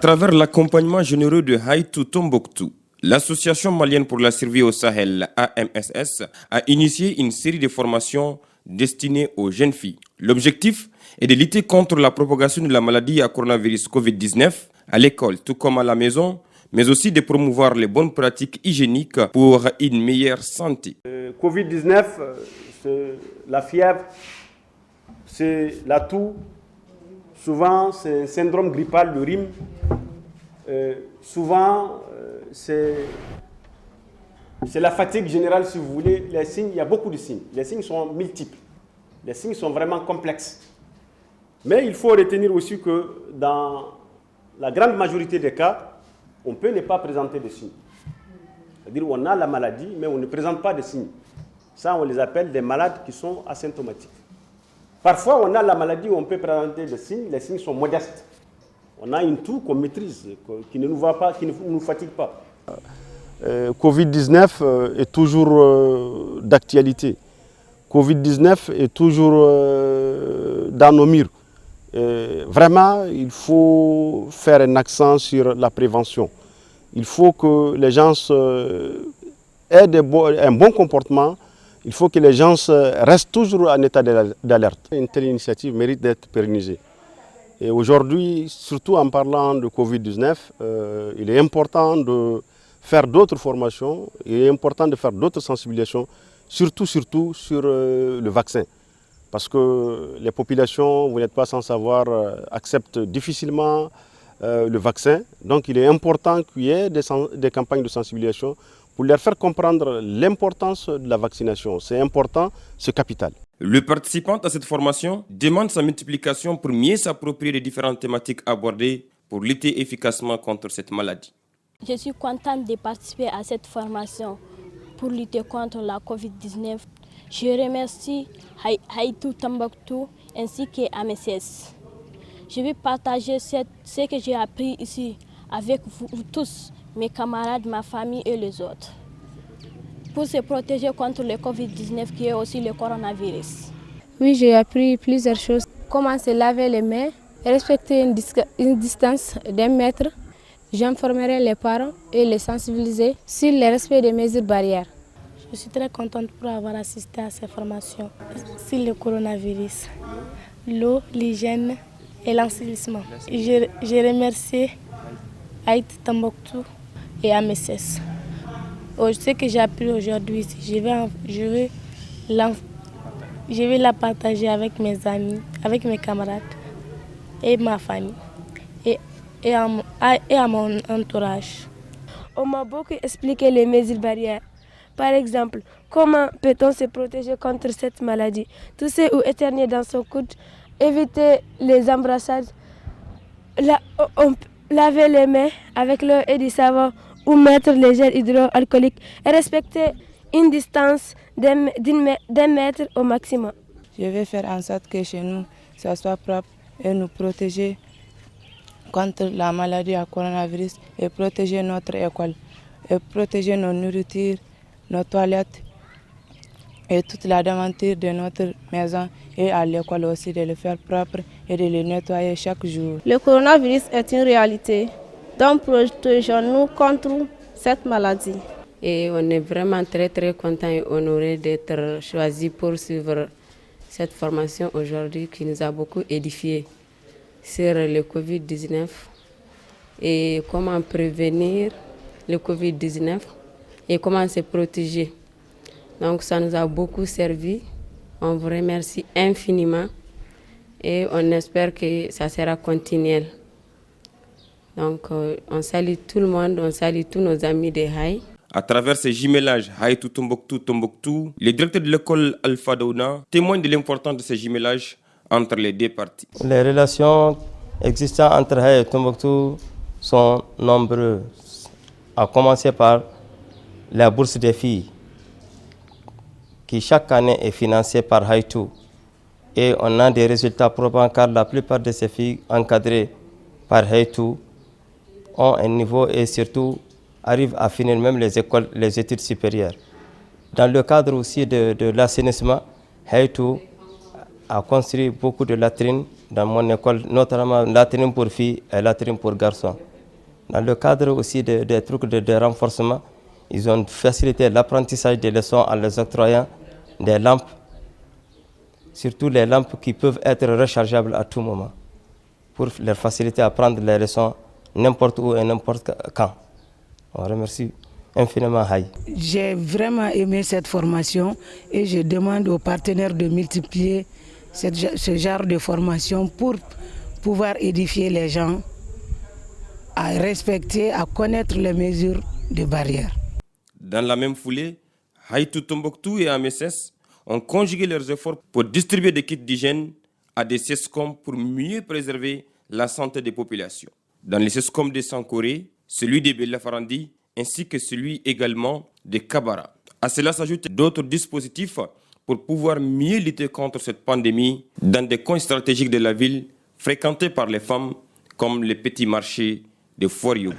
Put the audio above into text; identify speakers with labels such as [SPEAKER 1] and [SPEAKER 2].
[SPEAKER 1] travers l'accompagnement généreux de Haïtou Tombouctou, l'Association malienne pour la survie au Sahel, AMSS, a initié une série de formations destinées aux jeunes filles. L'objectif est de lutter contre la propagation de la maladie à coronavirus Covid-19 à l'école, tout comme à la maison, mais aussi de promouvoir les bonnes pratiques hygiéniques pour une meilleure santé.
[SPEAKER 2] Covid-19, c'est la fièvre, c'est la toux, souvent c'est un syndrome grippal, le rhume, souvent c'est la fatigue générale si vous voulez. Les signes, il y a beaucoup de signes, les signes sont multiples, les signes sont vraiment complexes. Mais il faut retenir aussi que dans la grande majorité des cas, on peut ne pas présenter de signes. C'est-à-dire qu'on a la maladie, mais on ne présente pas de signes. Ça, on les appelle des malades qui sont asymptomatiques. Parfois, on a la maladie où on peut présenter des signes, les signes sont modestes. On a une toux qu'on maîtrise, qui ne nous va pas, qui ne nous fatigue pas. Covid-19 est toujours d'actualité. Covid-19 est toujours dans nos murs. Vraiment, il faut faire un accent sur la prévention. Il faut que les gens aient un bon comportement. Il faut que les gens restent toujours en état d'alerte. Une telle initiative mérite d'être pérennisée. Et aujourd'hui, surtout en parlant de Covid-19, il est important de faire d'autres formations, il est important de faire d'autres sensibilisations, surtout sur le vaccin. Parce que les populations, vous n'êtes pas sans savoir, acceptent difficilement le vaccin. Donc il est important qu'il y ait des campagnes de sensibilisation pour leur faire comprendre l'importance de la vaccination. C'est important, c'est capital.
[SPEAKER 1] Le participant à cette formation demande sa multiplication pour mieux s'approprier des différentes thématiques abordées pour lutter efficacement contre cette maladie.
[SPEAKER 3] Je suis contente de participer à cette formation pour lutter contre la Covid-19. Je remercie Haïtou Tombouctou ainsi que AMSS. Je vais partager ce que j'ai appris ici avec vous tous, mes camarades, ma famille et les autres, pour se protéger contre le Covid-19 qui est aussi le coronavirus.
[SPEAKER 4] Oui, j'ai appris plusieurs choses. Comment se laver les mains, respecter une distance d'1 mètre. J'informerai les parents et les sensibiliser sur le respect des mesures barrières.
[SPEAKER 5] Je suis très contente pour avoir assisté à ces formations sur le coronavirus, l'eau, l'hygiène et l'enseignement. Je remercie Haïtou Tombouctou et AMSS. Ce que j'ai appris aujourd'hui, je vais la partager avec mes amis, avec mes camarades et ma famille et à mon entourage.
[SPEAKER 6] On m'a beaucoup expliqué les mesures barrières. Par exemple, comment peut-on se protéger contre cette maladie? Tousser ou éternuer dans son coude, éviter les embrassades, laver les mains avec l'eau et du savon ou mettre les gels hydroalcooliques et respecter une distance d'1 mètre au maximum.
[SPEAKER 7] Je vais faire en sorte que chez nous, ça soit propre et nous protéger contre la maladie à coronavirus et protéger notre école et protéger nos nourritures, nos toilettes et toute la devanture de notre maison et à l'école aussi de le faire propre et de le nettoyer chaque jour.
[SPEAKER 4] Le coronavirus est une réalité, donc protégeons-nous contre cette maladie.
[SPEAKER 8] Et on est vraiment très content et honoré d'être choisi pour suivre cette formation aujourd'hui qui nous a beaucoup édifié sur le Covid-19 et comment prévenir le Covid-19 et comment se protéger. Donc ça nous a beaucoup servi. On vous remercie infiniment et on espère que ça sera continuel. Donc on salue tout le monde, on salue tous nos amis de Haï.
[SPEAKER 1] À travers ces jumelages Haïtou Tombouctou, le directeur de l'école Alpha Daouna témoigne de l'importance de ces jumelages entre les deux parties.
[SPEAKER 9] Les relations existantes entre Haï et Tombouctou sont nombreuses, à commencer par la bourse des filles, qui chaque année est financée par Haïtou. Et on a des résultats probants car la plupart de ces filles encadrées par Haïtou ont un niveau et surtout arrivent à finir même les études supérieures. Dans le cadre aussi de l'assainissement, Haïtou a construit beaucoup de latrines dans mon école, notamment latrines pour filles et latrines pour garçons. Dans le cadre aussi des trucs de renforcement, ils ont facilité l'apprentissage des leçons en les octroyant des lampes, surtout les lampes qui peuvent être rechargeables à tout moment, pour leur faciliter à prendre les leçons n'importe où et n'importe quand. On remercie infiniment Haï.
[SPEAKER 10] J'ai vraiment aimé cette formation et je demande aux partenaires de multiplier ce genre de formation pour pouvoir édifier les gens à respecter, à connaître les mesures de barrière.
[SPEAKER 1] Dans la même foulée, Haïtou Tombouctou et AMSS ont conjugué leurs efforts pour distribuer des kits d'hygiène à des SESCOM pour mieux préserver la santé des populations. Dans les SESCOM de Sankoré, celui de Belafarandi ainsi que celui également de Kabara. À cela s'ajoutent d'autres dispositifs pour pouvoir mieux lutter contre cette pandémie dans des coins stratégiques de la ville fréquentés par les femmes comme les petits marchés de Foriou.